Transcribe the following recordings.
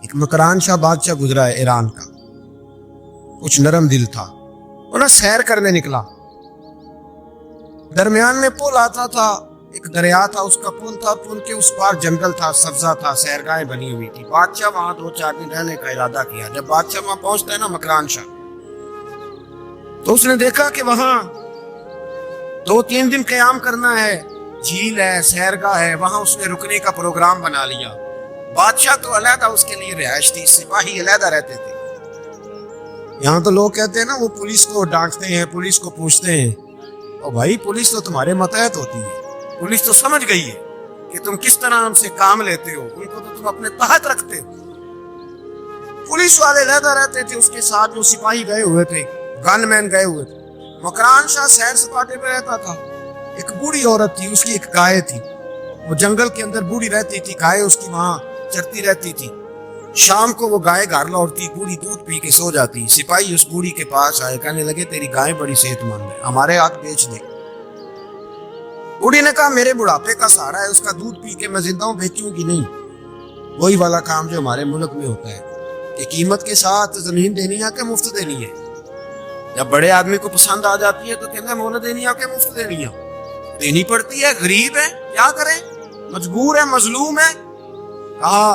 ایک مکران شاہ بادشاہ گزرا ہے ایران کا، کچھ نرم دل تھا، وہ سیر کرنے نکلا، درمیان میں پل آتا تھا، ایک دریا تھا، اس کا پل تھا، پل کے اس پار جنگل تھا، سبزہ تھا، سیرگاہیں بنی ہوئی تھی۔ بادشاہ وہاں 2-4 دن رہنے کا ارادہ کیا۔ جب بادشاہ وہاں پہنچتا ہے نا مکران شاہ، تو اس نے دیکھا کہ وہاں 2-3 دن قیام کرنا ہے، جھیل ہے، سیرگاہ ہے، وہاں اس نے رکنے کا پروگرام بنا لیا۔ بادشاہ تو علیحدہ اس کے لیے رہائش تھی، سپاہی علیحدہ رہتے تھے۔ یہاں تو لوگ کہتے ہیں نا وہ پولیس کو ڈانٹتے ہیں، پولیس کو پوچھتے ہیں، اور بھائی پولیس تو تمہارے ماتحت ہوتی ہے، پولیس تو سمجھ گئی ہے کہ تم کس طرح ہم سے کام لیتے ہو، ان کو تو تم اپنے تحت رکھتے ہو۔ پولیس والے علیحدہ رہتے تھے، اس کے ساتھ جو سپاہی گئے ہوئے تھے، گن مین گئے ہوئے تھے۔ مکران شاہ سیر سپاٹے پہ رہتا تھا۔ ایک بوڑھی عورت تھی، اس کی ایک گائے تھی، وہ جنگل کے اندر بوڑھی رہتی تھی، گائے اس کی وہاں چرتی رہتی تھی۔ شام کو وہ گائے گھر لوٹتی، بوڑھی دودھ پی کے سو جاتی۔ سپاہی اس بوڑھی کے پاس آئے، کہنے لگے تیری گائے بڑی صحت مند ہے، ہمارے ہاتھ بیچ دے۔ بوڑھی نے کہا میرے بڑھاپے کا سہارا ہے، اس کا دودھ پی کے میں زندہ ہوں، بیچوں گی نہیں۔ وہی والا کام جو ہمارے ملک میں ہوتا ہے کہ قیمت کے ساتھ زمین دینی ہے کہ مفت دینی ہے۔ جب بڑے آدمی کو پسند آ جاتی ہے تو کہنا ہے مہلت دینی ہے کہ مفت دینی ہے، دینی پڑتی ہے، غریب ہے، کیا کریں، مجبور ہے، مظلوم ہے۔ کہا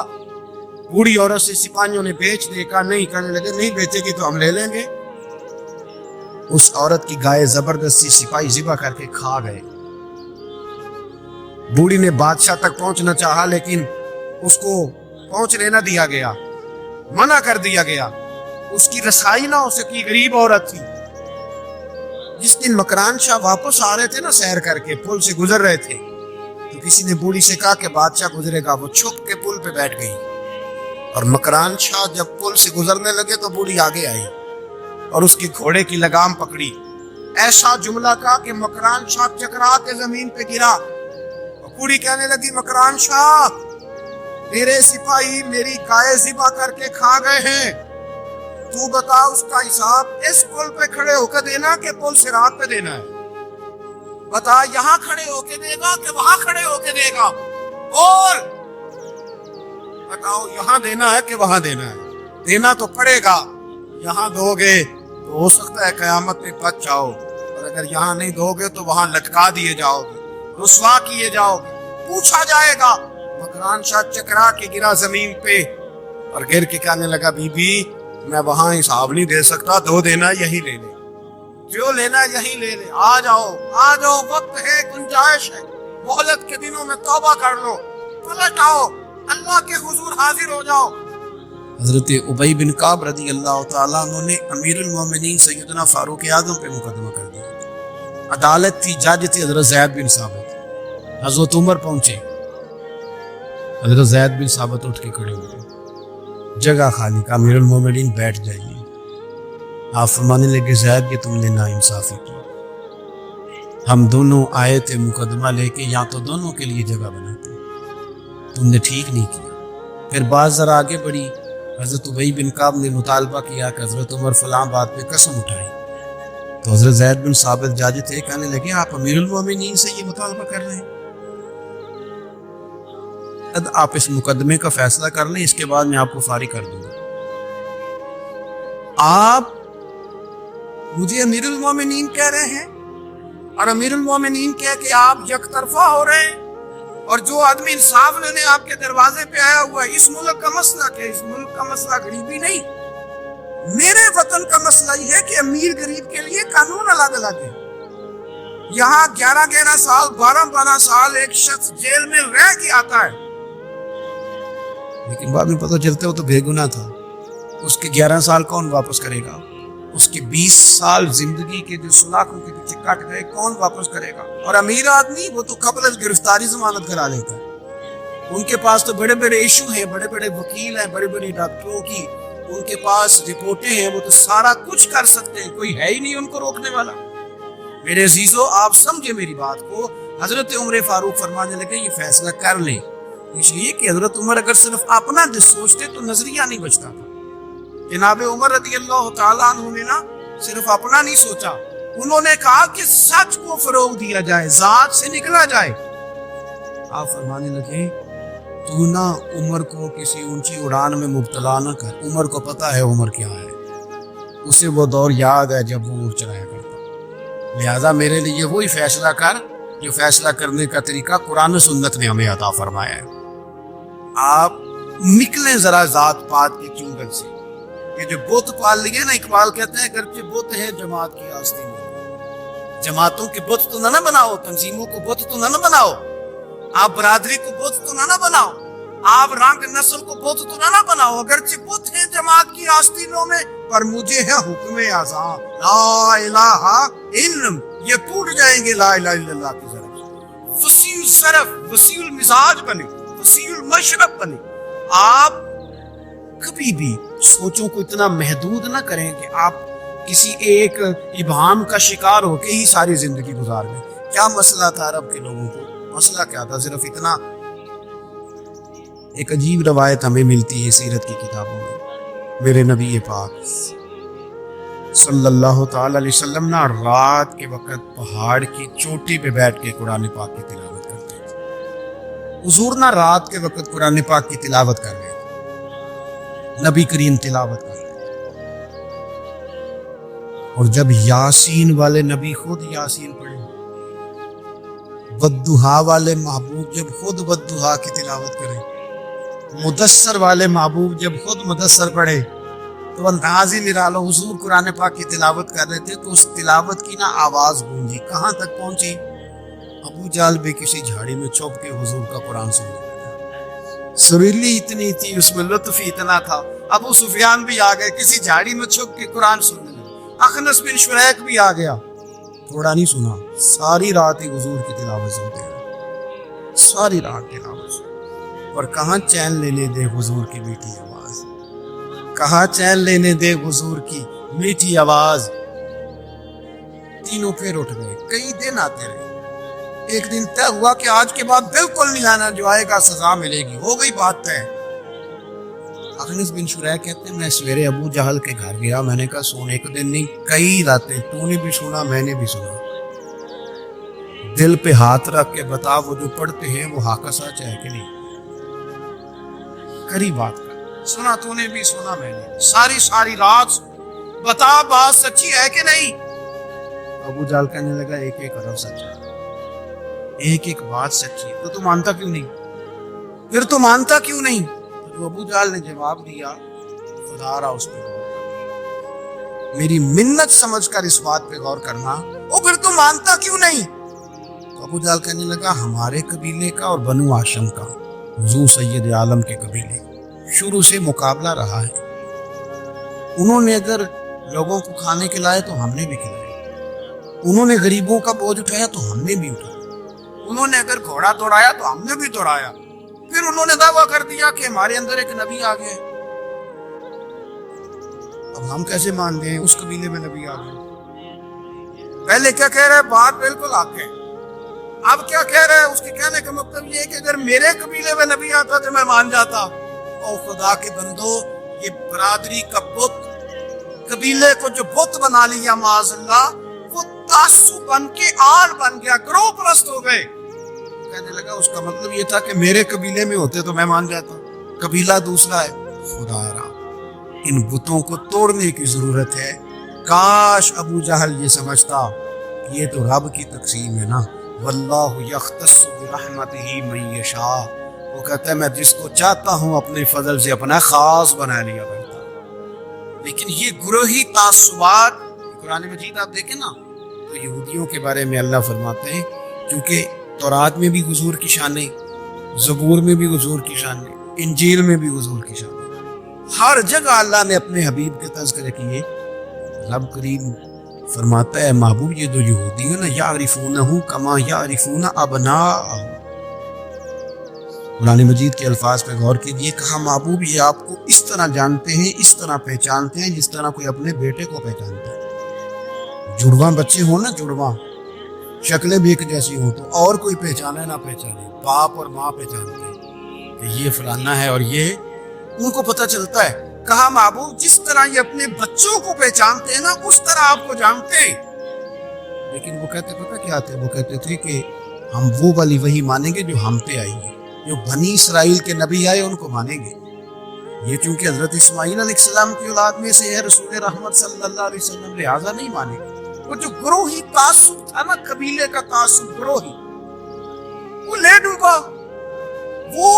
بوڑھی عورت سے سپاہیوں نے بیچ دے، کہا نہیں، کہنے لگے نہیں بیچے گی تو ہم لے لیں گے۔ اس عورت کی گائے زبردستی سپاہی ذبح کر کے کھا گئے۔ بوڑھی نے بادشاہ تک پہنچنا چاہا لیکن اس کو پہنچنے نہ دیا گیا، منع کر دیا گیا، اس کی رسائی نہ ہو سکی، غریب عورت تھی۔ جس دن مکران شاہ واپس آ رہے تھے نا سیر کر کے، پل سے گزر رہے تھے، تو کسی نے بوڑھی سے کہا کہ بادشاہ گزرے گا، وہ چھپ کے پل پہ بیٹھ گئی۔ اور مکران شاہ جب پل سے گزرنے لگے تو بوڑھی آگے آئی اور اس کے گھوڑے کی لگام پکڑی، ایسا جملہ کہا کہ مکران شاہ چکرا کے زمین پہ گرا۔ بوڑھی کہنے لگی مکران شاہ، تیرے سپاہی میری گائے ذبح کر کے کھا گئے ہیں، تو بتا اس کا حساب اس پل پہ کھڑے ہو کے دینا کہ پل صراط پہ دینا ہے؟ بتا یہاں کھڑے ہو کے دے گا کہ وہاں کھڑے ہو کے دے گا؟ بول، بتاؤ یہاں دینا ہے کہ وہاں دینا ہے؟ دینا تو پڑے گا، یہاں دو گے تو ہو سکتا ہے قیامت میں بچ جاؤ، اور اگر یہاں نہیں دو گے تو وہاں لٹکا دیے جاؤ گے، رسوا کیے جاؤ گے، پوچھا جائے گا۔ مکران شاہ چکرا کے گرا زمین پہ اور گر کے کہنے لگا بی بی میں وہاں حساب نہیں دے سکتا، دو دینا یہی لے لے، جو لینا یہی لے لے، آ جاؤ آ جاؤ، وقت ہے، گنجائش ہے، مہلت کے دنوں میں توبہ کر لو، پلٹ آؤ، اللہ کے حضور حاضر ہو جاؤ۔ حضرت ابی بن کعب رضی اللہ تعالیٰ عنہ نے امیر المومنین سیدنا فاروق اعظم پہ مقدمہ کر دیا۔ عدالت تھی، جج تھی حضرت زید بن ثابت۔ حضرت عمر پہنچے، حضرت زید بن ثابت اٹھ کے کھڑے ہوئے، جگہ خالی، کا امیر المومنین بیٹھ جائیے۔ آپ فرمانے لگے زید کہ تم نے ناانصافی کی، ہم دونوں آئے تھے مقدمہ لے کے، یہاں تو دونوں کے لیے جگہ بناتے، تم نے ٹھیک نہیں کیا۔ پھر بات ذرا آگے بڑھی، حضرت ابی بن کعب نے مطالبہ کیا کہ حضرت عمر فلاں بات پہ قسم اٹھائی، تو حضرت زید بن ثابت جاج تھے، کہنے لگے آپ امیر المومنین سے یہ مطالبہ کر رہے ہیں، آپ اس مقدمے کا فیصلہ کر لیں، اس کے بعد میں آپ کو فارغ کر دوں گا۔ آپ مجھے امیر المومنین کہہ رہے ہیں، اور امیر المومنین کہہ کے آپ یک طرفہ ہو رہے ہیں، اور جو آدمی انصاف لینے آپ کے دروازے پہ آیا ہوا ہے، اس ملک کا مسئلہ کیا؟ اس ملک کا مسئلہ غریبی نہیں، میرے وطن کا مسئلہ یہ ہے کہ امیر غریب کے لیے قانون الگ الگ ہے۔ یہاں 11 سال 12 سال ایک شخص جیل میں رہ کے آتا ہے، لیکن بعد میں پتہ چلتا ہے وہ تو بے گناہ تھا، اس کے 11 سال کون واپس کرے گا؟ اس کے 20 سال زندگی کے جو سلاخوں کے پیچھے کٹ گئے کون واپس کرے گا؟ اور امیر آدمی وہ تو قبل از گرفتاری ضمانت کرا لیتا ہے، ان کے پاس تو بڑے بڑے ایشو ہیں، بڑے بڑے وکیل ہیں، بڑے بڑے ڈاکٹروں کی ان کے پاس رپورٹیں ہیں، وہ تو سارا کچھ کر سکتے ہیں، کوئی ہے ہی نہیں ان کو روکنے والا۔ میرے عزیزو آپ سمجھے میری بات کو، حضرت عمر فاروق فرمانے لگے یہ فیصلہ کر لیں، اس لیے کہ حضرت عمر اگر صرف اپنا سوچتے تو نظریہ نہیں بچتا تھا۔ جناب عمر رضی اللہ تعالیٰ عنہ نے نا صرف اپنا نہیں سوچا، انہوں نے کہا کہ سچ کو فروغ دیا جائے، ذات سے نکلا جائے۔ آپ فرمانے لگے تو نہ عمر کو کسی اونچی اڑان میں مبتلا نہ کر. عمر کو پتہ ہے عمر کیا ہے, اسے وہ دور یاد ہے جب وہ اونٹ چلایا کرتا. لہذا میرے لیے وہی فیصلہ کر جو فیصلہ کرنے کا طریقہ قرآن و سنت نے ہمیں عطا فرمایا ہے. آپ نکلیں ذرا ذات پات کے چنگل سے. یہ جو بت پال لیے نا, اقبال کہتے ہیں گرچہ بت ہے جماعت کی آستین میں. جماعتوں کے بت تو نہ بناؤ, تنظیموں کو بت تو نہ بناؤ, آپ برادری کو بت تو نہ بناؤ, آپ رنگ نسل کو بت تو نہ بناؤ. اگرچہ بت ہے جماعت کی آستینوں میں, پر مجھے ہے حکم اعظم لا الہ الا, یہ ٹوٹ جائیں گے لا الہ الا اللہ کی ضرورت. وسیع الصرف, وسیع المزاج بنے, وسیع المشرب بنے. آپ کبھی بھی سوچوں کو اتنا محدود نہ کریں کہ آپ کسی ایک ابہام کا شکار ہو کے ہی ساری زندگی گزار گئے. کیا مسئلہ تھا عرب کے لوگوں کو؟ مسئلہ کیا تھا؟ صرف اتنا. ایک عجیب روایت ہمیں ملتی ہے سیرت کی کتابوں میں. میرے نبی پاک صلی اللہ تعالی علیہ وسلم نا رات کے وقت پہاڑ کی چوٹی پہ بیٹھ کے قرآن پاک کی تلاوت کرتے تھے. حضور نا رات کے وقت قرآن پاک کی تلاوت کر رہے تھے, نبی کریم تلاوت کر رہے تھے, اور جب یاسین والے نبی خود یاسین پڑھے, والضحیٰ والے محبوب جب خود والضحیٰ کی تلاوت کرے, مدثر والے محبوب جب خود مدثر پڑھے, تو انداز ہی نرالو. حضور قرآن پاک کی تلاوت کر رہے تھے تو اس تلاوت کی نا آواز گونجی. کہاں تک پہنچی؟ ابو جہل بھی کسی جھاڑی میں چھپ کے حضور کا قرآن سننے لگا. سریلی اتنی تھی, اس میں لطف اتنا تھا. ابو سفیان بھی آ گئے, کسی جھاڑی میں چھپ کے قرآن سننے لگا. اخنس بن شریک بھی آ گیا, تھوڑا نہیں سنا, ساری رات ہی حضور کی تلاوت سنتے ہیں, ساری رات تلاوت سنتے. اور کہاں چین لینے دے حضور کی میٹھی آواز, کہاں چین لینے دے حضور کی میٹھی آواز. تینوں پھر اٹھ گئے. کئی دن آتے رہے. ایک دن طے ہوا کہ آج کے بعد بالکل نہیں آنا, جو آئے گا سزا ملے گی. ہو گئی بات طے. اخنس بن شریک کہتے ہیں میں سویرے ابو جہل کے گھر گیا. میں نے کہا سن, ایک دن نہیں کئی راتیں تو نے بھی سنا, میں نے بھی سنا. دل پہ ہاتھ رکھ کے بتا, وہ جو پڑھتے ہیں وہ حق سچ ہے کہ نہیں؟ کری بات کر. سنا تو نے بھی, سنا میں نے, ساری رات بتا بات سچی ہے کہ نہیں؟ ابو جہل کہنے لگا ایک ایک حرف سچا, ایک ایک بات سچی. تو مانتا کیوں نہیں؟ پھر تو مانتا کیوں نہیں؟ تو ابو جہل نے جواب دیا, خدا را اس پہ غور کر, میری منت سمجھ کر اس بات پہ غور کرنا. او پھر تو مانتا کیوں نہیں؟ تو ابو جہل کہنے لگا ہمارے قبیلے کا اور بنو ہاشم کا, حضور سید عالم کے قبیلے, شروع سے مقابلہ رہا ہے. انہوں نے اگر لوگوں کو کھانے کھلائے تو ہم نے بھی کھلائے, انہوں نے غریبوں کا بوجھ اٹھایا تو ہم نے بھی اٹھایا, انہوں نے اگر گھوڑا دوڑایا تو ہم نے بھی دوڑایا. پھر انہوں نے دعویٰ کر دیا کہ ہمارے اندر ایک نبی آ گئے. اب ہم کیسے مان گئے اس قبیلے میں نبی آ گئے؟ پہلے کیا کہہ رہے ہیں؟ بات بالکل حق ہے. اب کیا کہہ رہے ہیں؟ اس کے کہنے کا مطلب یہ ہے کہ اگر میرے قبیلے میں نبی آتا تو میں مان جاتا. او خدا کے بندو, یہ برادری کا بت, قبیلے کو جو بت بنا لیا معاذ اللہ, وہ تعصب بن کے آل بن گیا, گروہ پرست ہو گئے. کہنے لگا اس کا مطلب یہ تھا کہ میرے قبیلے میں ہوتے تو میں مان جاتا, قبیلہ دوسرا ہے. خدا را, ان بتوں کو توڑنے کی ضرورت ہے. کاش ابو جہل یہ سمجھتا کہ یہ تو رب کی تقسیم ہے نا, واللہ یختص برحمتہ من یشاء. وہ کہتا ہے میں جس کو چاہتا ہوں اپنے فضل سے اپنا خاص بنا لیا کرتا. لیکن یہ گروہی تعصبات, قرآن مجید آپ دیکھیں نا تو یہودیوں کے بارے میں اللہ فرماتے ہیں کیونکہ تورات میں بھی حضور کی شانیں, زبور میں بھی حضور کی شانیں, انجیل میں بھی حضور کی شانیں, ہر جگہ اللہ نے اپنے حبیب کے تذکرے کیے. رب کریم فرماتا ہے محبوب یہ جو یہودی ہے نا, یعرفونہ کما یعرفون ابناءہم. قرآن مجید کے الفاظ پہ غور کیجیے. کہا محبوب یہ آپ کو اس طرح جانتے ہیں, اس طرح پہچانتے ہیں جس طرح کوئی اپنے بیٹے کو پہچانتا ہے. جڑواں بچے ہوں نا, جڑواں شکلیں بھی ایک جیسی ہوں تو اور کوئی پہچانے نہ پہچانے, باپ اور ماں پہچانتے ہیں کہ یہ فلانا ہے, اور یہ ان کو پتہ چلتا ہے. کہا محبوب جس طرح یہ اپنے بچوں کو پہچانتے ہیں نا, اس طرح آپ کو جانتے ہیں. لیکن وہ کہتے پتہ کیا تھے؟ وہ کہتے تھے کہ ہم وہ والی وحی مانیں گے جو ہم پہ آئی ہے. جو بنی اسرائیل کے نبی آئے ان کو مانیں گے. یہ چونکہ حضرت اسماعیل علیہ السلام کی اولاد میں سے ہے رسول رحمت صلی اللہ علیہ وسلم، لہٰذا نہیں مانیں گے. وہ جو گروہی تعصب تھا نا، قبیلے کا تعصب گروہی، وہ لے ڈوبا. وہ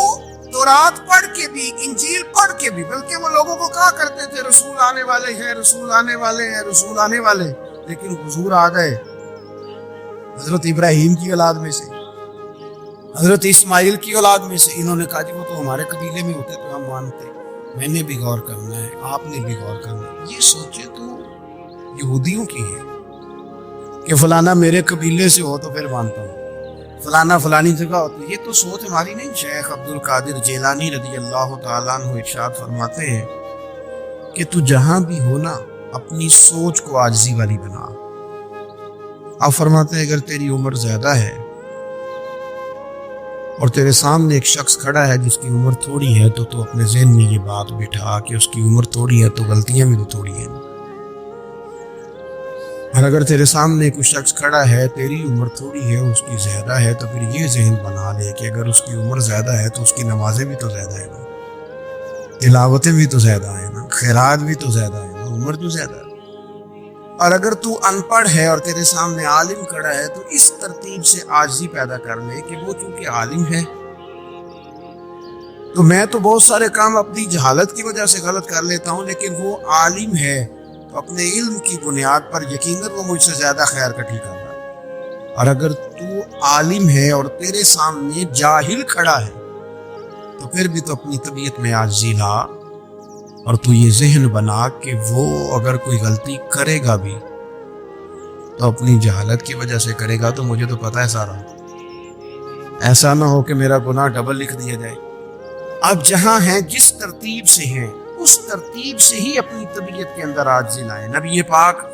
تورات پڑھ کے بھی، انجیل پڑھ کے بھی، بلکہ وہ لوگوں کو کہا کرتے تھے رسول آنے والے ہیں، رسول آنے والے ہیں، رسول آنے والے، لیکن حضور آ گئے حضرت ابراہیم کی اولاد میں سے، حضرت اسماعیل کی اولاد میں سے. انہوں نے کہا جی وہ تو ہمارے قبیلے میں ہوتے تو ہم مانتے. میں نے بھی غور کرنا ہے، آپ نے بھی غور کرنا ہے. یہ سوچے تو یہودیوں کی ہے کہ فلانا میرے قبیلے سے ہو تو پھر مانتا ہوں، فلانا فلانی جگہ ہوتی. یہ تو سوچ ہماری نہیں. شیخ عبد القادر جیلانی رضی اللہ تعالیٰ عنہ ارشاد فرماتے ہیں کہ تو جہاں بھی ہو نا، اپنی سوچ کو عاجزی والی بنا. آپ فرماتے ہیں اگر تیری عمر زیادہ ہے اور تیرے سامنے ایک شخص کھڑا ہے جس کی عمر تھوڑی ہے، تو تو اپنے ذہن میں یہ بات بٹھا کہ اس کی عمر تھوڑی ہے تو غلطیاں بھی تو تھوڑی ہیں. اور اگر تیرے سامنے کوئی شخص کھڑا ہے، تیری عمر تھوڑی ہے، اس کی زیادہ ہے، تو پھر یہ ذہن بنا لے کہ اگر اس کی عمر زیادہ ہے تو اس کی نمازیں بھی تو زیادہ ہیں نا، تلاوتیں بھی تو زیادہ ہیں نا، خیرات بھی تو زیادہ ہیں نا، عمر تو زیادہ ہے. اور اگر تو ان پڑھ ہے اور تیرے سامنے عالم کھڑا ہے، تو اس ترتیب سے عاجزی پیدا کر لے کہ وہ چونکہ عالم ہے تو میں تو بہت سارے کام اپنی جہالت کی وجہ سے غلط کر لیتا ہوں، لیکن وہ عالم ہے تو اپنے علم کی بنیاد پر یقیناً وہ مجھ سے زیادہ خیر کٹھی کر رہا ہے. اور اگر تو عالم ہے اور تیرے سامنے جاہل کھڑا ہے تو پھر بھی تو اپنی طبیعت میں عاجزی لا، اور تو یہ ذہن بنا کہ وہ اگر کوئی غلطی کرے گا بھی تو اپنی جہالت کی وجہ سے کرے گا، تو مجھے تو پتہ ہے سارا. ایسا نہ ہو کہ میرا گناہ ڈبل لکھ دیا جائے. اب جہاں ہیں جس ترتیب سے ہیں اس ترتیب سے ہی اپنی طبیعت کے اندر عاجزی لائیں. نبی پاک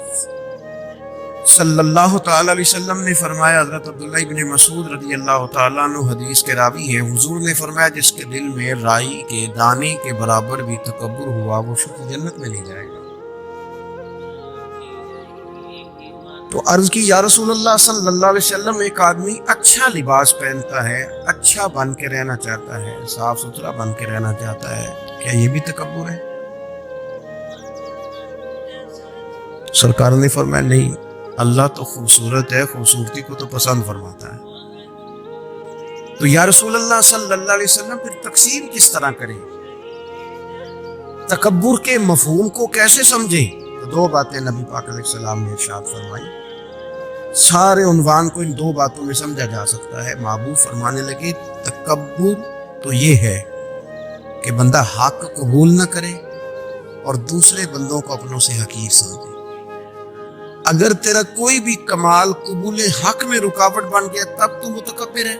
صلی اللہ تعالی علیہ وسلم نے فرمایا، حضرت عبداللہ ابن مسعود رضی اللہ تعالیٰ عنہ حدیث کے راوی ہیں، حضور نے فرمایا جس کے دل میں رائی کے دانے کے برابر بھی تکبر ہوا وہ شخص جنت میں نہیں جائے گا. تو عرض کی یا رسول اللہ صلی اللہ علیہ وسلم، ایک آدمی اچھا لباس پہنتا ہے، اچھا بن کے رہنا چاہتا ہے، صاف ستھرا بن کے رہنا چاہتا ہے، کیا یہ بھی تکبر ہے؟ سرکار نے فرمایا نہیں، اللہ تو خوبصورت ہے، خوبصورتی کو تو پسند فرماتا ہے. تو یا رسول اللہ صلی اللہ علیہ وسلم پھر تقسیم کس طرح کریں؟ تکبر کے مفہوم کو کیسے سمجھیں؟ تو دو باتیں نبی پاک علیہ السلام نے ارشاد فرمائی. سارے عنوان کو ان دو باتوں میں سمجھا جا سکتا ہے. محبوب فرمانے لگے تکبر تو یہ ہے کہ بندہ حق قبول نہ کرے اور دوسرے بندوں کو اپنوں سے حقیر سمجھے. اگر تیرا کوئی بھی کمال قبول حق میں رکاوٹ بن گیا تب تو متکبر ہے،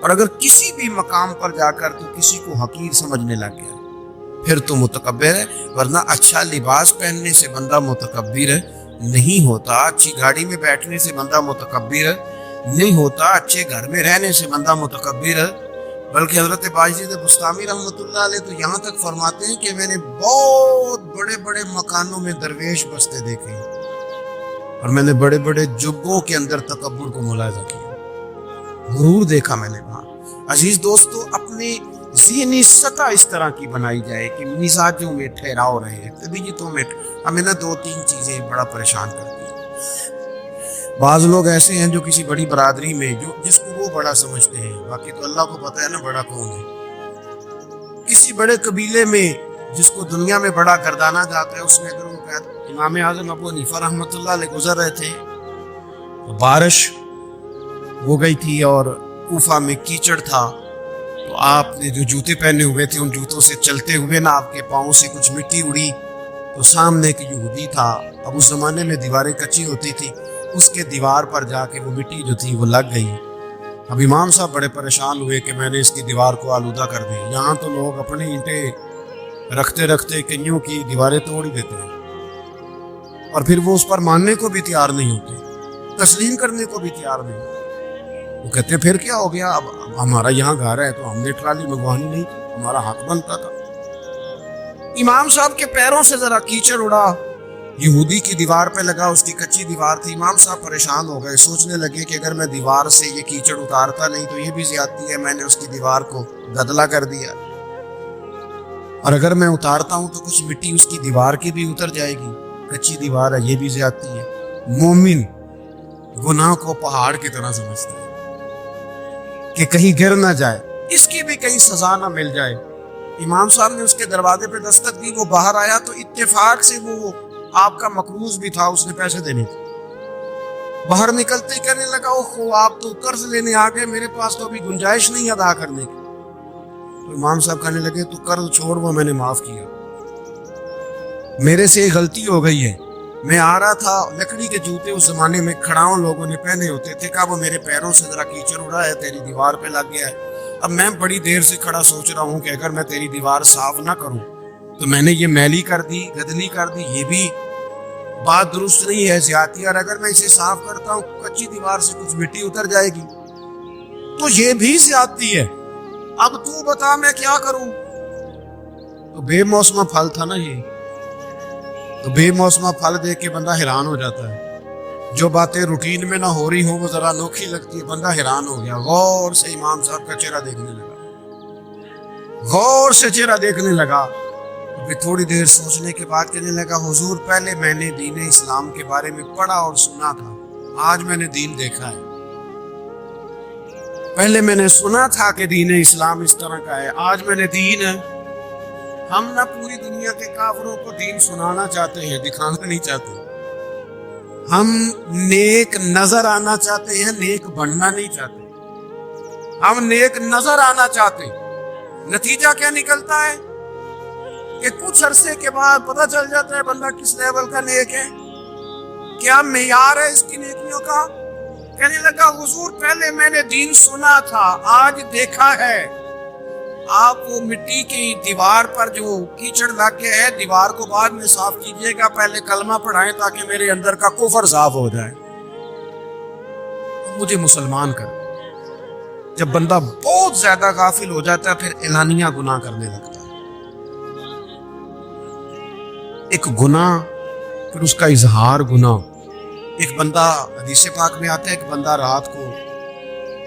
اور اگر کسی بھی مقام پر جا کر تو کسی کو حقیر سمجھنے لگ گیا پھر تو متکبر ہے. ورنہ اچھا لباس پہننے سے بندہ متکبر نہیں ہوتا، اچھی گاڑی میں بیٹھنے سے بندہ متکبر نہیں ہوتا، اچھے گھر میں رہنے سے بندہ متکبر ہے. بلکہ حضرت باجید بستامی رحمۃ اللہ علیہ تو یہاں تک فرماتے ہیں کہ میں نے بہت بڑے بڑے مکانوں میں درویش بستے دیکھے اور میں نے بڑے بڑے جبوں کے اندر تکبر کو ملاحظہ کیا، غرور دیکھا میں نے وہاں. عزیز دوستو، اپنے ذہنی سطح اس طرح کی بنائی جائے کہ مزاجوں میں ٹھہراؤ رہے، طبیعتوں میں. ہمیں نا دو تین چیزیں بڑا پریشان کرتی ہیں. بعض لوگ ایسے ہیں جو کسی بڑی برادری میں جس کو وہ بڑا سمجھتے ہیں، باقی تو اللہ کو پتہ ہے نا بڑا کون ہے. کسی بڑے قبیلے میں جس کو دنیا میں بڑا گردانا جاتا ہے، اس میں اگر وہ کہتے امام اعظم ابو حنیفہ رحمۃ اللہ علیہ گزر رہے تھے، بارش ہو گئی تھی اور کوفہ میں کیچڑ تھا، تو آپ نے جو جوتے پہنے ہوئے تھے ان جوتوں سے چلتے ہوئے نا آپ کے پاؤں سے کچھ مٹی اڑی، تو سامنے ایک یہودی تھا. اب اس زمانے میں دیواریں کچی ہوتی تھی، اس کے دیوار پر جا کے وہ مٹی جو تھی وہ لگ گئی. اب امام صاحب بڑے پریشان ہوئے کہ میں نے اس کی دیوار کو آلودہ کر دی. یہاں تو لوگ اپنے اینٹیں رکھتے رکھتے کئیوں کی دیواریں توڑ ہی دیتے ہیں، اور پھر وہ اس پر ماننے کو بھی تیار نہیں ہوتے، تسلیم کرنے کو بھی تیار نہیں ہوتے. وہ کہتے پھر کیا ہو گیا، اب ہمارا یہاں گھر ہے تو ہم نے ٹرالی منگوانی نہیں تھی، ہمارا حق بنتا تھا. امام صاحب کے پیروں سے ذرا کیچڑ اڑا، یہودی کی دیوار پہ لگا، اس کی کچی دیوار تھی. امام صاحب پریشان ہو گئے، سوچنے لگے کہ اگر میں دیوار سے یہ کیچڑ اتارتا نہیں تو یہ بھی زیادتی ہے، میں نے اس کی دیوار کو گدلا کر دیا، اور اگر میں اتارتا ہوں تو کچھ مٹی اس کی دیوار کی بھی اتر جائے گی، کچی دیوار ہے، یہ بھی زیادتی ہے. مومن گناہ کو پہاڑ کی طرح سمجھتا ہے کہ کہیں گر نہ جائے، اس کی بھی کہیں سزا نہ مل جائے. امام صاحب نے اس کے دروازے پہ دستک دی، وہ باہر آیا تو اتفاق سے وہ آپ کا مقروض بھی تھا، اس نے پیسے دینے تھے. باہر نکلتے ہی کہنے لگا اوہ آپ تو قرض لینے آ گئے، میرے پاس تو ابھی گنجائش نہیں ادا کرنے کی. تو امام صاحب کہنے لگے تو قرض چھوڑ، وہ میں نے معاف کیا، میرے سے ایک غلطی ہو گئی ہے. میں آ رہا تھا، لکڑی کے جوتے اس زمانے میں کھڑاؤں لوگوں نے پہنے ہوتے تھے، کہا وہ میرے پیروں سے ذرا کیچڑ اڑا ہے، تیری دیوار پہ لگ گیا ہے. اب میں بڑی دیر سے کھڑا سوچ رہا ہوں کہ اگر میں تیری دیوار صاف نہ کروں تو میں نے یہ میلی کر دی، گدلی کر دی، یہ بھی بات درست نہیں ہے، زیادتی. اور اگر میں اسے صاف کرتا ہوں کچی دیوار سے کچھ مٹی اتر جائے گی تو یہ بھی زیادتی ہے. اب تو بتا میں کیا کروں. تو بے موسمہ پھل تھا نا یہ، تو بے موسمہ پھل دیکھ کے بندہ حیران ہو جاتا ہے. جو باتیں روٹین میں نہ ہو رہی ہوں وہ ذرا انوکھی لگتی ہے، بندہ حیران ہو گیا. غور سے امام صاحب کا چہرہ دیکھنے لگا، غور سے چہرہ دیکھنے لگا. پھر تھوڑی دیر سوچنے کے بعد کہنے لگا حضور پہلے میں نے دین اسلام کے بارے میں پڑھا اور سنا تھا، آج میں نے دین دیکھا ہے. پہلے میں نے سنا تھا کہ دین اسلام اس طرح کا ہے، آج میں نے دین. ہم نہ پوری دنیا کے کافروں کو دین سنانا چاہتے ہیں، دکھانا نہیں چاہتے. ہم نیک نظر آنا چاہتے ہیں، نیک بننا نہیں چاہتے. ہم نیک نظر آنا چاہتے ہیں. نتیجہ کیا نکلتا ہے کہ کچھ عرصے کے بعد پتہ چل جاتا ہے بندہ کس لیول کا نیک ہے، کیا معیار ہے اس کی نیکیوں کا. کہنے لگا حضور پہلے میں نے دین سنا تھا، آج دیکھا ہے. آپ وہ مٹی کی دیوار پر جو کیچڑ لگ گیا ہے، دیوار کو بعد میں صاف کیجئے گا، پہلے کلمہ پڑھائیں تاکہ میرے اندر کا کفر صاف ہو جائے، مجھے مسلمان کر. جب بندہ بہت زیادہ غافل ہو جاتا ہے پھر اعلانیہ گناہ کرنے لگتا ہے. ایک گناہ پھر اس کا اظہار گناہ. ایک بندہ حدیث پاک میں آتا ہے، ایک بندہ رات کو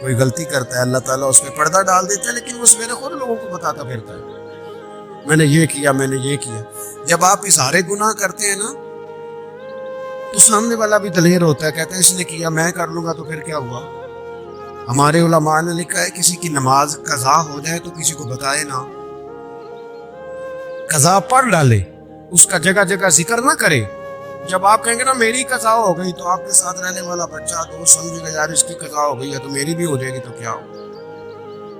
کوئی غلطی کرتا ہے، اللہ تعالیٰ اس میں پردہ ڈال دیتا ہے، لیکن وہ سویرے خود لوگوں کو بتاتا پھرتا ہے میں نے یہ کیا، میں نے یہ کیا. جب آپ اظہار گناہ کرتے ہیں نا تو سامنے والا بھی دلیر ہوتا ہے، کہتا ہے اس نے کیا میں کر لوں گا تو پھر کیا ہوا. ہمارے علماء نے لکھا ہے کسی کی نماز قضا ہو جائے تو کسی کو بتائے نہ، قضا پڑھ ڈالے، اس کا جگہ جگہ ذکر نہ کرے. جب آپ کہیں گے نا میری قضا ہو گئی تو آپ کے ساتھ رہنے والا بچہ تو سمجھے گا یار اس کی قضا ہو گئی ہے تو میری بھی ہو جائے گی تو کیا ہو.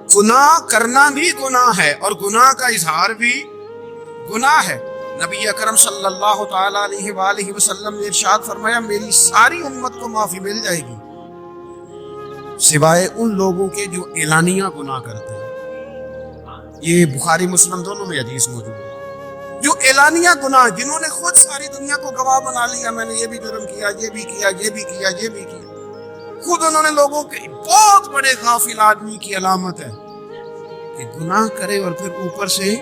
گناہ کرنا بھی گناہ ہے اور گناہ کا اظہار بھی گناہ ہے. نبی اکرم صلی اللہ تعالی علیہ وآلہ وسلم نے ارشاد فرمایا میری ساری امت کو معافی مل جائے گی سوائے ان لوگوں کے جو اعلانیہ گناہ کرتے ہیں. یہ بخاری مسلم دونوں میں حدیث موجود ہے. جو اعلانیہ گناہ، جنہوں نے خود ساری دنیا کو گواہ بنا لیا، میں نے یہ بھی جرم کیا، یہ بھی کیا، یہ بھی کیا، یہ بھی کیا. خود انہوں نے لوگوں کے بہت بڑے غافل آدمی کی علامت ہے کہ گناہ کرے اور پھر اوپر سے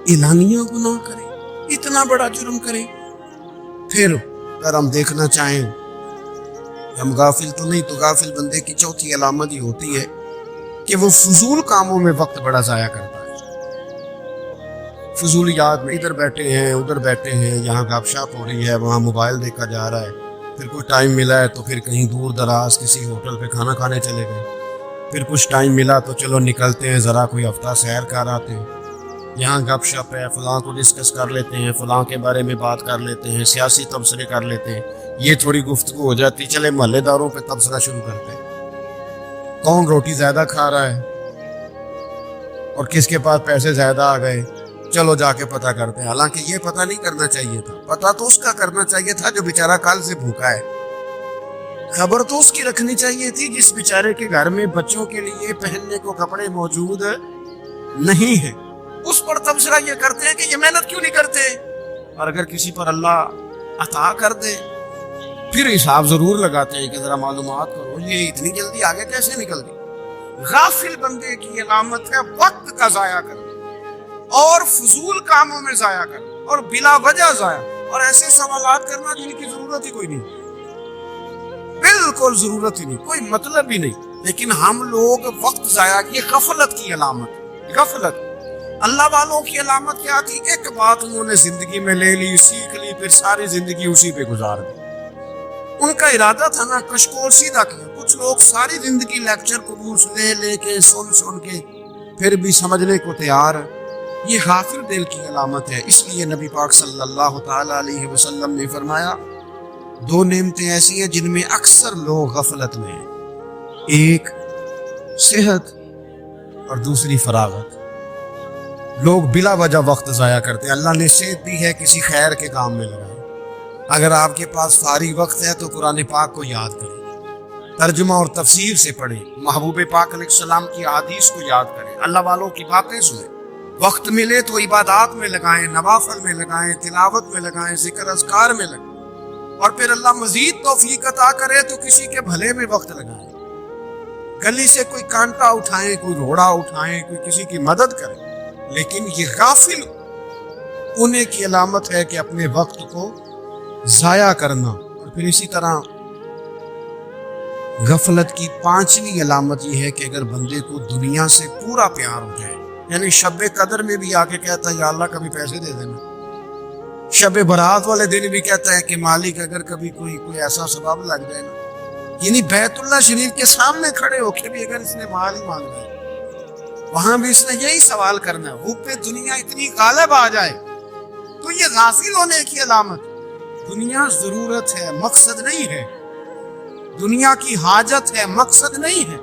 اعلانیہ گناہ کرے، اتنا بڑا جرم کرے. پھر اگر ہم دیکھنا چاہیں ہم غافل تو نہیں، تو غافل بندے کی چوتھی علامت یہ ہوتی ہے کہ وہ فضول کاموں میں وقت بڑا ضائع کرتا ہے. فضولیات میں ادھر بیٹھے ہیں ادھر بیٹھے ہیں، یہاں گپ شپ ہو رہی ہے، وہاں موبائل دیکھا جا رہا ہے. پھر کوئی ٹائم ملا ہے تو پھر کہیں دور دراز کسی ہوٹل پہ کھانا کھانے چلے گئے. پھر کچھ ٹائم ملا تو چلو نکلتے ہیں ذرا کوئی ہفتہ سیر کر آتے ہیں، یہاں گپ شپ ہے، فلاں کو ڈسکس کر لیتے ہیں، فلاں کے بارے میں بات کر لیتے ہیں، سیاسی تبصرے کر لیتے ہیں. یہ تھوڑی گفتگو ہو جاتی، چلے محلے داروں پہ تبصرہ شروع کرتے ہیں، کون روٹی زیادہ کھا رہا ہے اور کس کے پاس پیسے زیادہ آ گئے، چلو جا کے پتہ کرتے ہیں. حالانکہ یہ پتہ نہیں کرنا چاہیے تھا، پتہ تو اس کا کرنا چاہیے تھا جو بیچارہ کل سے بھوکا ہے. خبر تو اس کی رکھنی چاہیے تھی جس بیچارے کے گھر میں بچوں کے لیے پہننے کو کپڑے موجود نہیں ہیں. اس پر تبصرہ یہ کرتے ہیں کہ یہ محنت کیوں نہیں کرتے. اور اگر کسی پر اللہ عطا کر دے پھر حساب ضرور لگاتے ہیں کہ ذرا معلومات کرو یہ اتنی جلدی آگے کیسے نکل گئی. غافل بندے کی علامت ہے وقت کا ضائع کرنا اور فضول کاموں میں ضائع کرنا اور بلا وجہ ضائع. اور ایسے سوالات کرنا جن کی ضرورت ہی کوئی نہیں، بالکل ضرورت ہی نہیں، کوئی مطلب ہی نہیں، لیکن ہم لوگ وقت ضائع کی غفلت کی علامت، غفلت۔ اللہ والوں کی علامت کیا تھی؟ ایک بات انہوں نے زندگی میں لے لی، سیکھ لی، پھر ساری زندگی اسی پہ گزار دی۔ ان کا ارادہ تھا نا کشکول سیدھا کیا۔ کچھ لوگ ساری زندگی لیکچر قبول لے کے سن کے پھر بھی سمجھنے کو تیار، یہ غافل دل کی علامت ہے۔ اس لیے نبی پاک صلی اللہ تعالی علیہ وسلم نے فرمایا دو نعمتیں ایسی ہیں جن میں اکثر لوگ غفلت میں ہیں، ایک صحت اور دوسری فراغت۔ لوگ بلا وجہ وقت ضائع کرتے ہیں۔ اللہ نے صحت دی ہے، کسی خیر کے کام میں لگائیں۔ اگر آپ کے پاس فارغ وقت ہے تو قرآن پاک کو یاد کریں، ترجمہ اور تفسیر سے پڑھیں، محبوب پاک علیہ السلام کی احادیث کو یاد کریں، اللہ والوں کی باتیں سنیں۔ وقت ملے تو عبادات میں لگائیں، نوافل میں لگائیں، تلاوت میں لگائیں، ذکر اذکار میں لگائیں، اور پھر اللہ مزید توفیق عطا کرے تو کسی کے بھلے میں وقت لگائیں۔ گلی سے کوئی کانٹا اٹھائیں، کوئی روڑا اٹھائیں، کوئی کسی کی مدد کریں، لیکن یہ غافل ہونے کی علامت ہے کہ اپنے وقت کو ضائع کرنا۔ اور پھر اسی طرح غفلت کی پانچویں علامت یہ ہے کہ اگر بندے کو دنیا سے پورا پیار ہو جائے، یعنی شب قدر میں بھی آ کے کہتا ہے یا اللہ کبھی پیسے دے دینا، شب برات والے دن بھی کہتا ہے کہ مالک اگر کبھی کوئی ایسا سبب لگ جائے نا، یعنی بیت اللہ شریف کے سامنے کھڑے ہو کے بھی اگر اس نے مال ہی مانگا ہے، وہاں بھی اس نے یہی سوال کرنا ہے، حب دنیا اتنی غالب آ جائے تو یہ غافل ہونے کی علامت۔ دنیا ضرورت ہے، مقصد نہیں ہے، دنیا کی حاجت ہے، مقصد نہیں ہے،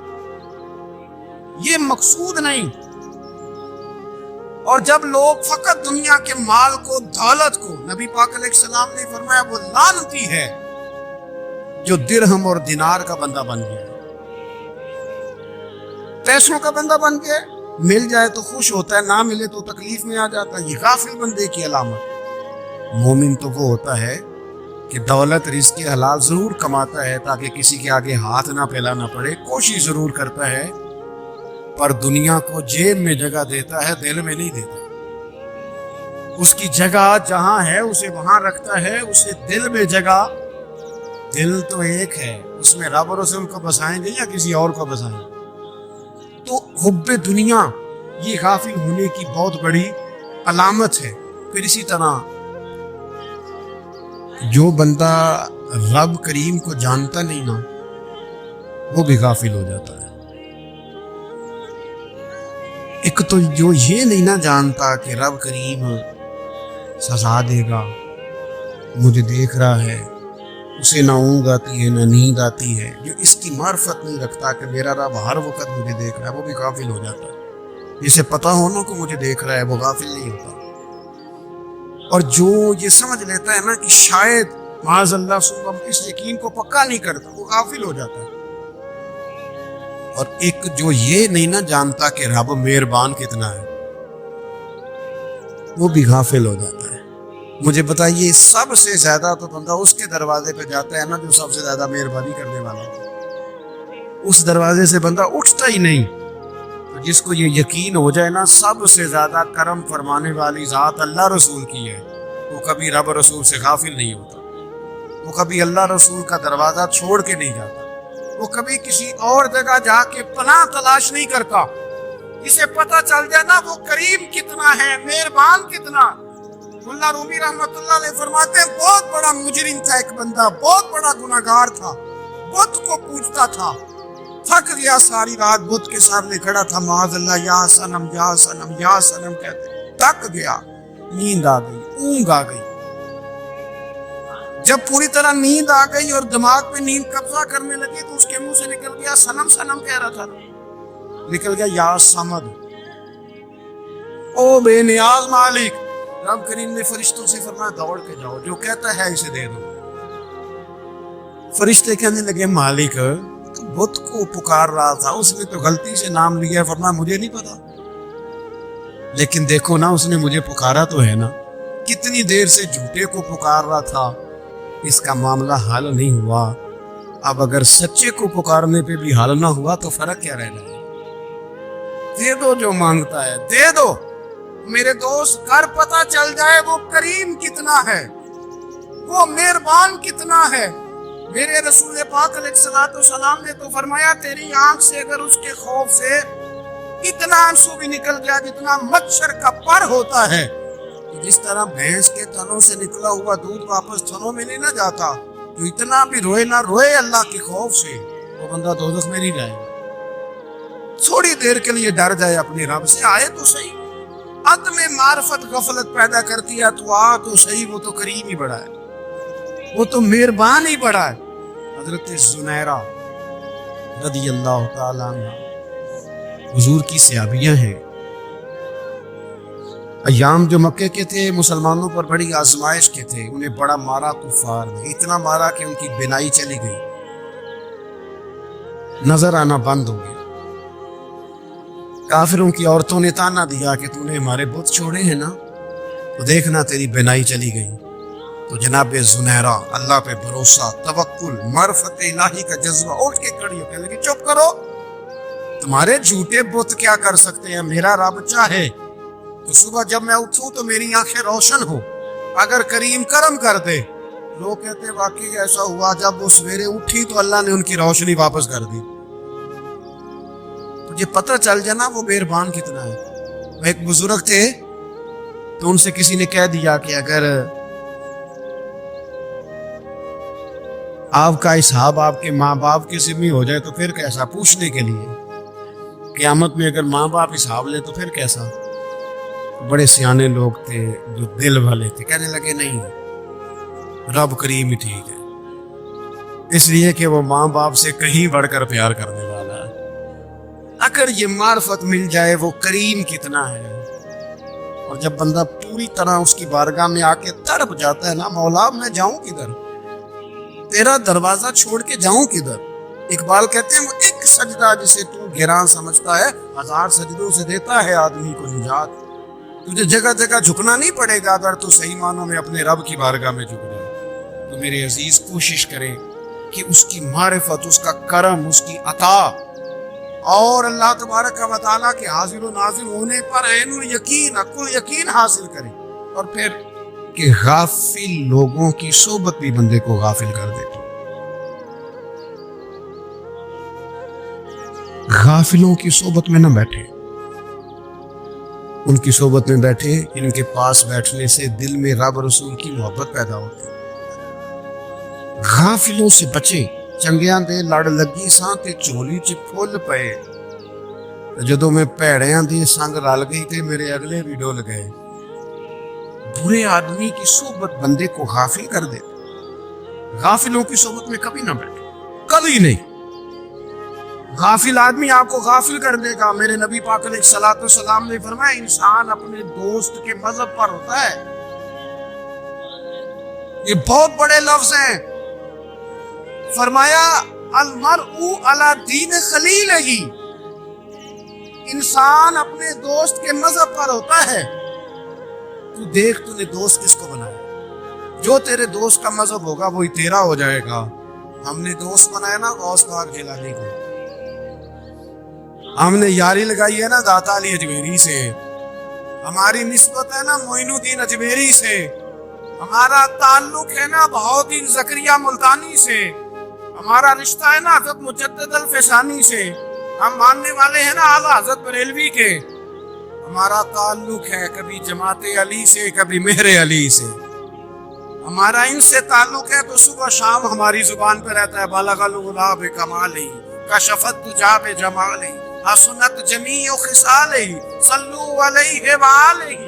یہ مقصود نہیں۔ اور جب لوگ فقط دنیا کے مال کو، دولت کو، نبی پاک علیہ السلام نے فرمایا وہ لعنتی ہے جو درہم اور دینار کا بندہ بن گیا، پیسوں کا بندہ بن گیا، مل جائے تو خوش ہوتا ہے، نہ ملے تو تکلیف میں آ جاتا ہے۔ یہ غافل بندے کی علامت۔ مومن تو وہ ہوتا ہے کہ دولت رزق حلال ضرور کماتا ہے تاکہ کسی کے آگے ہاتھ نہ پھیلانا پڑے، کوشش ضرور کرتا ہے، پر دنیا کو جیب میں جگہ دیتا ہے، دل میں نہیں دیتا۔ اس کی جگہ جہاں ہے اسے وہاں رکھتا ہے، اسے دل میں جگہ، دل تو ایک ہے، اس میں رب اور رسول کو بسائیں گے یا کسی اور کو بسائیں گے؟ تو حب دنیا یہ غافل ہونے کی بہت بڑی علامت ہے۔ پھر اسی طرح جو بندہ رب کریم کو جانتا نہیں نا، وہ بھی غافل ہو جاتا ہے۔ ایک تو جو یہ نہیں نہ جانتا کہ رب کریم سزا دے گا، مجھے دیکھ رہا ہے، اسے نہ اونگ آتی ہے نہ نیند آتی ہے، جو اس کی معرفت نہیں رکھتا کہ میرا رب ہر وقت مجھے دیکھ رہا ہے، وہ بھی غافل ہو جاتا ہے۔ جسے پتہ ہونا کو مجھے دیکھ رہا ہے وہ غافل نہیں ہوتا۔ اور جو یہ سمجھ لیتا ہے نا کہ شاید معاذ اللہ سبحانہ، اس یقین کو پکا نہیں کرتا، وہ غافل ہو جاتا ہے۔ اور ایک جو یہ نہیں نہ جانتا کہ رب مہربان کتنا ہے، وہ بھی غافل ہو جاتا ہے۔ مجھے بتائیے سب سے زیادہ تو بندہ اس کے دروازے پہ جاتا ہے نا جو سب سے زیادہ مہربانی کرنے والا ہے، اس دروازے سے بندہ اٹھتا ہی نہیں۔ تو جس کو یہ یقین ہو جائے نا سب سے زیادہ کرم فرمانے والی ذات اللہ رسول کی ہے، وہ کبھی رب رسول سے غافل نہیں ہوتا، وہ کبھی اللہ رسول کا دروازہ چھوڑ کے نہیں جاتا، وہ کبھی کسی اور جگہ جا کے پناہ تلاش نہیں کرتا۔ جسے پتہ چل جائے نا وہ کریم کتنا ہے، مہربان کتنا۔ اللہ رومی رحمت اللہ علیہ فرماتے ہیں بہت بڑا مجرم تھا ایک بندہ، بہت بڑا گناہگار تھا، بت کو پوجتا تھا، تھک گیا، ساری رات بت کے سامنے کھڑا تھا، معاذ اللہ یا صنم یا صنم یا صنم کہتے، تھک گیا، نیند آ گئی، اونگ آ گئی۔ جب پوری طرح نیند آ گئی اور دماغ پہ نیند قبضہ کرنے لگی تو اس کے منہ سے نکل گیا، صنم صنم کہہ رہا تھا، نکل گیا یا صمد، او بے نیاز مالک۔ رب کریم نے فرشتوں سے فرمایا دوڑ کے جاؤ، جو کہتا ہے اسے دے دو۔ فرشتے کہنے لگے مالک تو بت کو پکار رہا تھا، اس نے تو غلطی سے نام لیا، فرمایا مجھے نہیں پتا، لیکن دیکھو نا اس نے مجھے پکارا تو ہے نا، کتنی دیر سے جھوٹے کو پکار رہا تھا، اس کا معاملہ حل نہیں ہوا، اب اگر سچے کو پکارنے پہ بھی حل نہ ہوا تو فرق کیا رہ جائے؟ دے دو جو مانگتا ہے، دے دو میرے دوست، گھر پتہ چل جائے وہ کریم کتنا ہے، وہ مہربان کتنا ہے. میرے رسول پاک علیہ الصلوۃ والسلام نے تو فرمایا تیری آنکھ سے اگر اس کے خوف سے اتنا آنسو بھی نکل گیا جتنا مچھر کا پر ہوتا ہے، جس طرح بھینس کے تھنوں سے نکلا ہوا دودھ واپس تھنوں میں نہیں نہ جاتا، تو اتنا بھی روئے نہ روئے اللہ کے خوف سے، وہ بندہ دوزخ میں نہیں جائے گا. تھوڑی دیر کے لیے ڈر جائے اپنے رب سے، آئے تو صحیح. عدم معرفت غفلت پیدا کرتی ہے، تو آ تو صحیح، وہ تو کریم ہی بڑا ہے، وہ تو مہربان ہی بڑا ہے. حضرت زنیرہ رضی اللہ تعالیٰ عنہ حضور کی صحابیہ ہیں. ایام جو مکے کے تھے مسلمانوں پر بڑی آزمائش کے تھے، انہیں بڑا مارا کفار نے، اتنا مارا کہ ان کی بینائی چلی گئی، نظر آنا بند ہو گیا. کافروں کی عورتوں نے تانا دیا کہ تو نے ہمارے بت چھوڑے ہیں نا، تو دیکھنا تیری بینائی چلی گئی. تو جناب زنیرہ اللہ پہ بھروسہ، توکل، معرفت الہی کا جذبہ، اٹھ کے کھڑی ہو کے لگی چپ کرو، تمہارے جھوٹے بت کیا کر سکتے ہیں، میرا رب چاہے تو صبح جب میں اٹھوں تو میری آنکھیں روشن ہو، اگر کریم کرم کر دے. لوگ کہتے واقعی ایسا ہوا، جب وہ سویرے اٹھی تو اللہ نے ان کی روشنی واپس کر دی. تجھے پتہ چل جانا وہ مہربان کتنا ہے. ایک بزرگ تھے تو ان سے کسی نے کہہ دیا کہ اگر آپ کا حساب آپ کے ماں باپ کے ذمہ ہو جائے تو پھر کیسا، پوچھنے کے لیے قیامت میں اگر ماں باپ حساب لے تو پھر کیسا. بڑے سیانے لوگ تھے جو دل والے تھے، کہنے لگے نہیں، رب کریم ہی ٹھیک ہے، اس لیے کہ وہ ماں باپ سے کہیں بڑھ کر پیار کرنے والا ہے. اگر یہ معرفت مل جائے وہ کریم کتنا ہے. اور جب بندہ پوری طرح اس کی بارگاہ میں آ کے تڑپ جاتا ہے نا، مولا میں جاؤں کدھر، تیرا دروازہ چھوڑ کے جاؤں کدھر. اقبال کہتے ہیں وہ ایک سجدہ جسے تو گران سمجھتا ہے، 1000 سجدوں سے دیتا ہے آدمی کو نجات. تجھے جگہ جگہ جھکنا نہیں پڑے گا اگر تو صحیح معنوں میں اپنے رب کی بارگاہ میں جھک جائے. تو میرے عزیز کوشش کریں کہ اس کی معرفت، اس کا کرم، اس کی عطا اور اللہ تبارک و تعالیٰ کے حاضر و ناظر ہونے پر عین یقین، عقل یقین حاصل کریں. اور پھر کہ غافل لوگوں کی صحبت بھی بندے کو غافل کر دیتی. غافلوں کی صحبت میں نہ بیٹھے، ان کی صحبت میں بیٹھے، ان کے پاس بیٹھنے سے دل میں رب رسول کی محبت پیدا ہوتی. غافلوں سے بچے، چنگیاں دے لڑ لگی ساں تے چولی چ پھول پئے، جدوں میں پیڑیاں دی سنگ رل گئی تے میرے اگلے بھی ڈول گئے. برے آدمی کی صحبت بندے کو غافل کر دے. غافلوں کی صحبت میں کبھی نہ بیٹھے، کبھی نہیں. غافل آدمی آپ کو غافل کر دے گا. میرے نبی پاک علیہ الصلوۃ والسلام نے فرمایا انسان اپنے دوست کے مذہب پر ہوتا ہے. یہ بہت بڑے لفظ ہیں. فرمایا المرء علی دین خلیلہ، انسان اپنے دوست کے مذہب پر ہوتا ہے. تو دیکھ تو نے دوست کس کو بنایا، جو تیرے دوست کا مذہب ہوگا وہی تیرا ہو جائے گا. ہم نے دوست بنایا نا غوث پاک جیلانی کو، ہم نے یاری لگائی ہے نا داتا علی اجمیری سے، ہماری نسبت ہے نا معین الدین اجمیری سے، ہمارا تعلق ہے نا بہاؤالدین زکریا ملتانی سے، ہمارا رشتہ ہے نا حضرت مجدد الفسانی سے، ہم ماننے والے ہیں نا اعلیٰ حضرت بریلوی کے، ہمارا تعلق ہے کبھی جماعت علی سے کبھی مہر علی سے. ہمارا ان سے تعلق ہے تو صبح شام ہماری زبان پہ رہتا ہے بالغ العلا بکمالہ، کشفت دجا بجمالہ، حسنت جمیع خصالہ، صلوا علیہ وآلہ.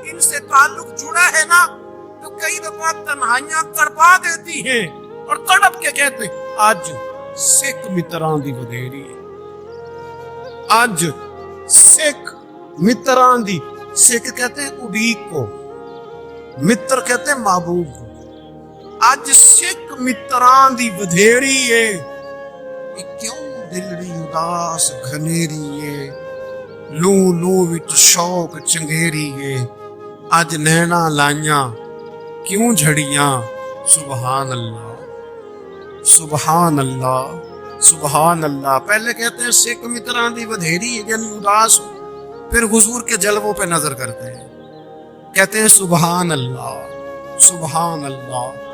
ان سے تعلق جڑا ہے نا تو کئی دفعہ تنہائیاں تڑپا دیتی ہیں اور تڑپ کے کہتے آج سکھ متران دی ودھیری ہے، آج سکھ متران دی. سکھ کہتے ہیں اڈیق کو، متر کہتے ہیں محبوب کو. آج سکھ متران دی ودھیری ہے، کیوں دلڑی اداس گھنیری ہے، لو لو وچ شوق چنگیری ہے. اج نینا لائیاں کیوں جھڑیاں، سبحان اللہ سبحان اللہ سبحان اللہ. پہلے کہتے ہیں سکھ متران دی ودھیری ہے یعنی اداس ہو، پھر حضور کے جلووں پہ نظر کرتے ہیں، کہتے ہیں سبحان اللہ سبحان اللہ